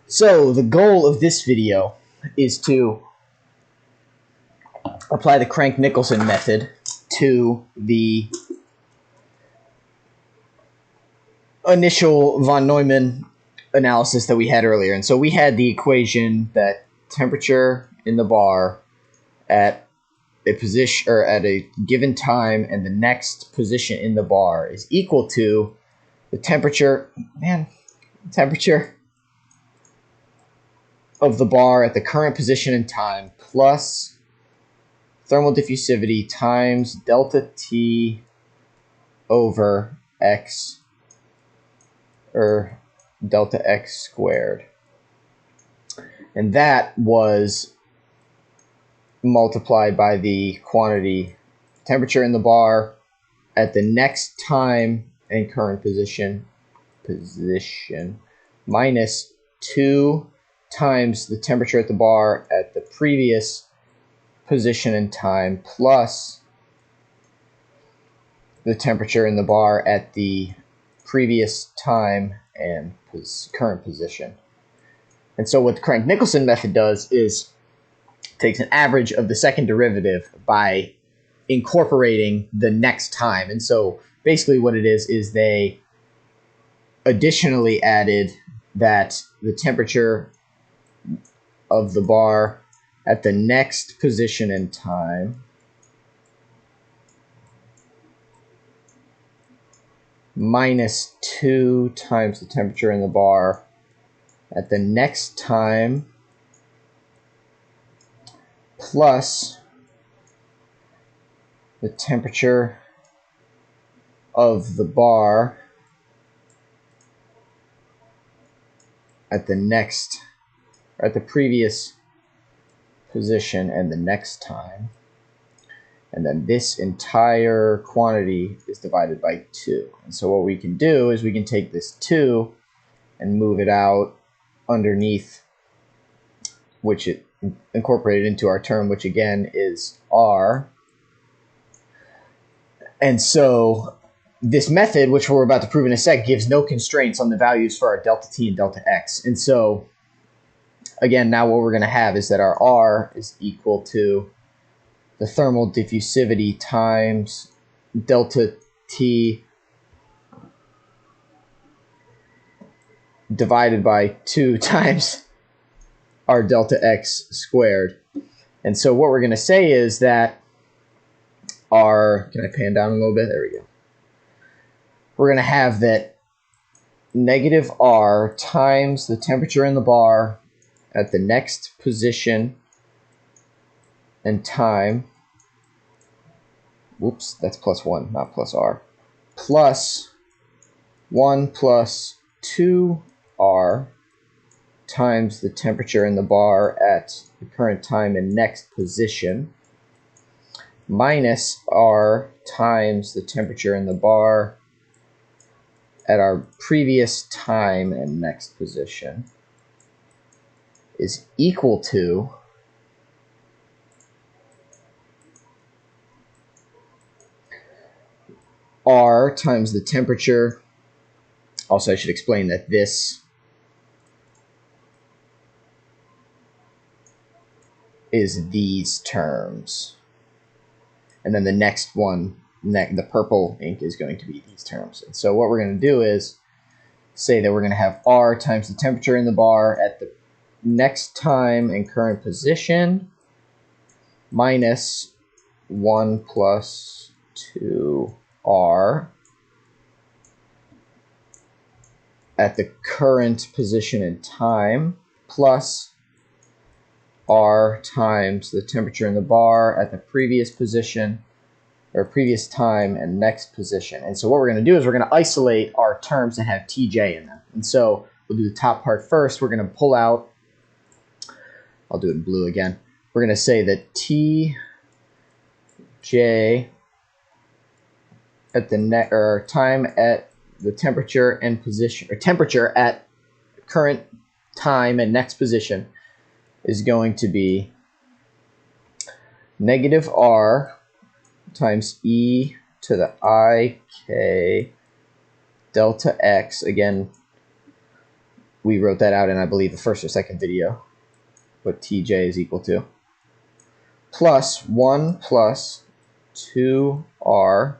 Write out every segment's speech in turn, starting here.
So the goal of this video is to apply the Crank-Nicholson method to the initial von Neumann analysis that we had earlier. And so we had the equation that temperature in the bar at a position or at a given time and the next position in the bar is equal to the temperature of the bar at the current position in time plus thermal diffusivity times delta T over X, or delta X squared. And that was multiplied by the quantity temperature in the bar at the next time and current position minus 2 times the temperature at the bar at the previous position in time plus the temperature in the bar at the previous time and current position. And so what the Crank-Nicholson method does is takes an average of the second derivative by incorporating the next time. And so basically what it is they additionally added that the temperature of the bar at the next position in time minus 2 times the temperature in the bar at the next time plus the temperature of the bar at the previous position and the next time. And then this entire quantity is divided by 2. And so what we can do is we can take this 2 and move it out underneath, which it incorporated into our term, which again is R. And so this method, which we're about to prove in a sec, gives no constraints on the values for our delta T and delta X. And so again, now what we're going to have is that our R is equal to the thermal diffusivity times delta T divided by 2 times our delta X squared. And so what we're going to say is that our, can I pan down a little bit? There we go. We're going to have that negative R times the temperature in the bar at the next position and time, whoops, that's plus 1, not plus R, plus 1 plus 2R times the temperature in the bar at the current time and next position minus R times the temperature in the bar at our previous time and next position is equal to R times the temperature. Also, I should explain that this is these terms. And then the next one, the purple ink, is going to be these terms. And so what we're going to do is say that we're going to have R times the temperature in the bar at the next time and current position minus 1 plus 2R at the current position in time plus R times the temperature in the bar at the previous position or previous time and next position. And so what we're going to do is we're going to isolate our terms that have TJ in them. And so we'll do the top part first. We're going to pull out, I'll do it in blue again. We're going to say that TJ at the time at the temperature and position, or temperature at current time and next position, is going to be negative R times e to the I k delta x, again we wrote that out in, I believe, the first or second video, what Tj is equal to, plus 1 plus 2r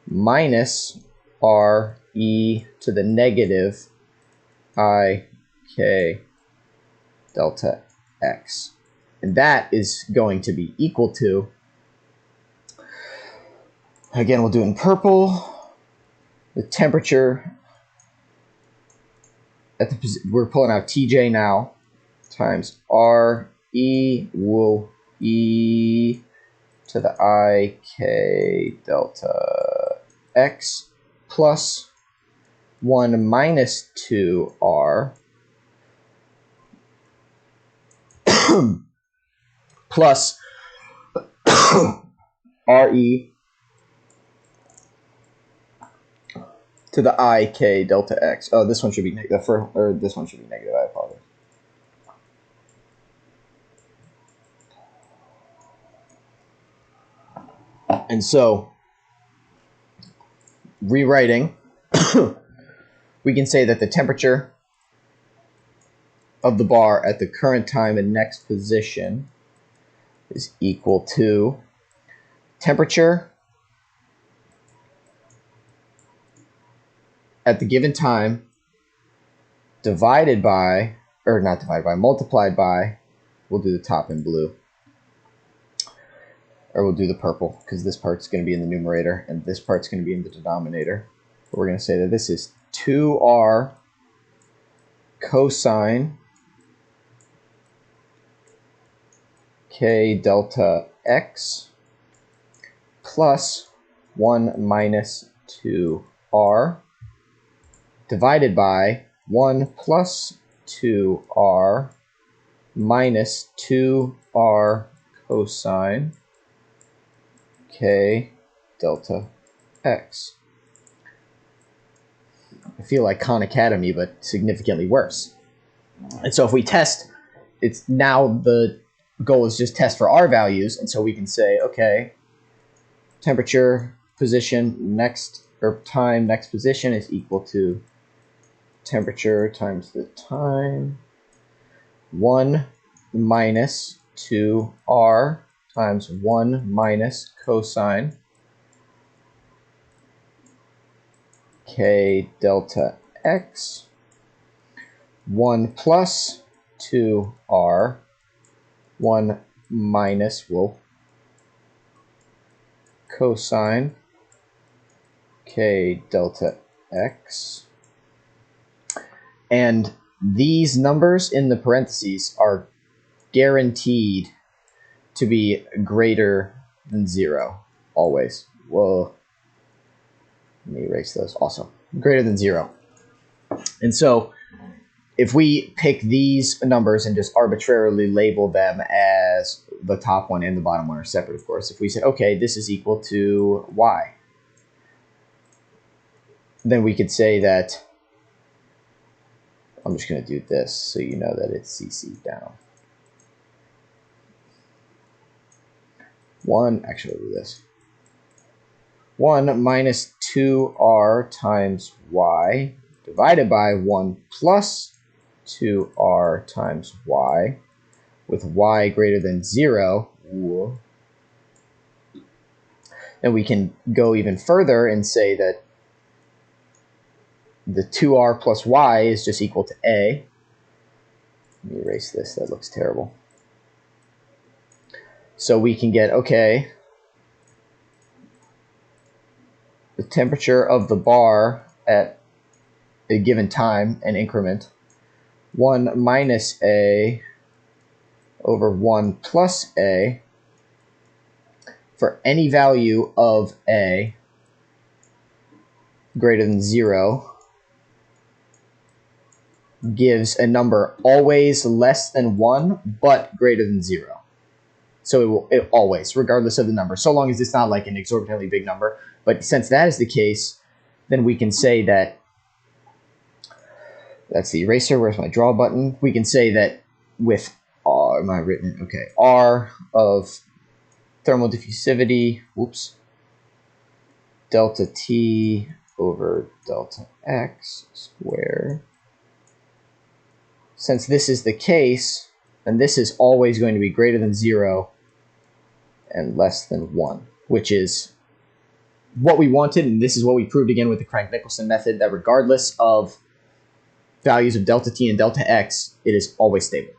minus r e to the negative I k delta x. And that is going to be equal to, again, we'll do it in purple, the temperature at the, we're pulling out Tj now, times r e woo e to the I k delta x plus 1 minus 2r plus re to the I k delta x. Oh, this one should be negative, or this one should be negative. I apologize. And so, rewriting, we can say that the temperature of the bar at the current time and next position is equal to temperature at the given time divided by, or not divided by, multiplied by, we'll do the top in blue, or we'll do the purple, because this part's going to be in the numerator and this part's going to be in the denominator. But we're going to say that this is 2r cosine k delta x plus 1 minus 2r divided by 1 plus 2r minus 2r cosine k delta x. I feel like Khan Academy, but significantly worse. And so if we test, it's now the goal is just test for r values, and so we can say, okay, temperature position next, or time next position is equal to temperature times the time, 1 minus 2r times 1 minus cosine k delta x, 1 plus 2r, 1 minus, well, cosine k delta x. And these numbers in the parentheses are guaranteed to be greater than 0, always. Well, let me erase those also. Greater than 0. And so if we pick these numbers and just arbitrarily label them as the top one and the bottom one are separate, of course. If we said, okay, this is equal to y, then we could say that, I'm just going to do this so you know that it's CC down. 1, actually, I'll do this. 1 minus 2r times y divided by 1 plus 2r times y, with y greater than 0. And we can go even further and say that the 2r plus y is just equal to a. Let me erase this, that looks terrible. So we can get, okay, the temperature of the bar at a given time and increment, 1 minus a over 1 plus a for any value of a greater than 0 gives a number always less than 1 but greater than 0. So it always, regardless of the number, so long as it's not like an exorbitantly big number. But since that is the case, then we can say that, that's the eraser, where's my draw button? We can say that with R, am I written? Okay, R of thermal diffusivity, whoops, delta T over delta X squared since this is the case, then this is always going to be greater than 0 and less than 1, which is what we wanted, and this is what we proved again with the Crank-Nicholson method, that regardless of values of delta t and delta x, it is always stable.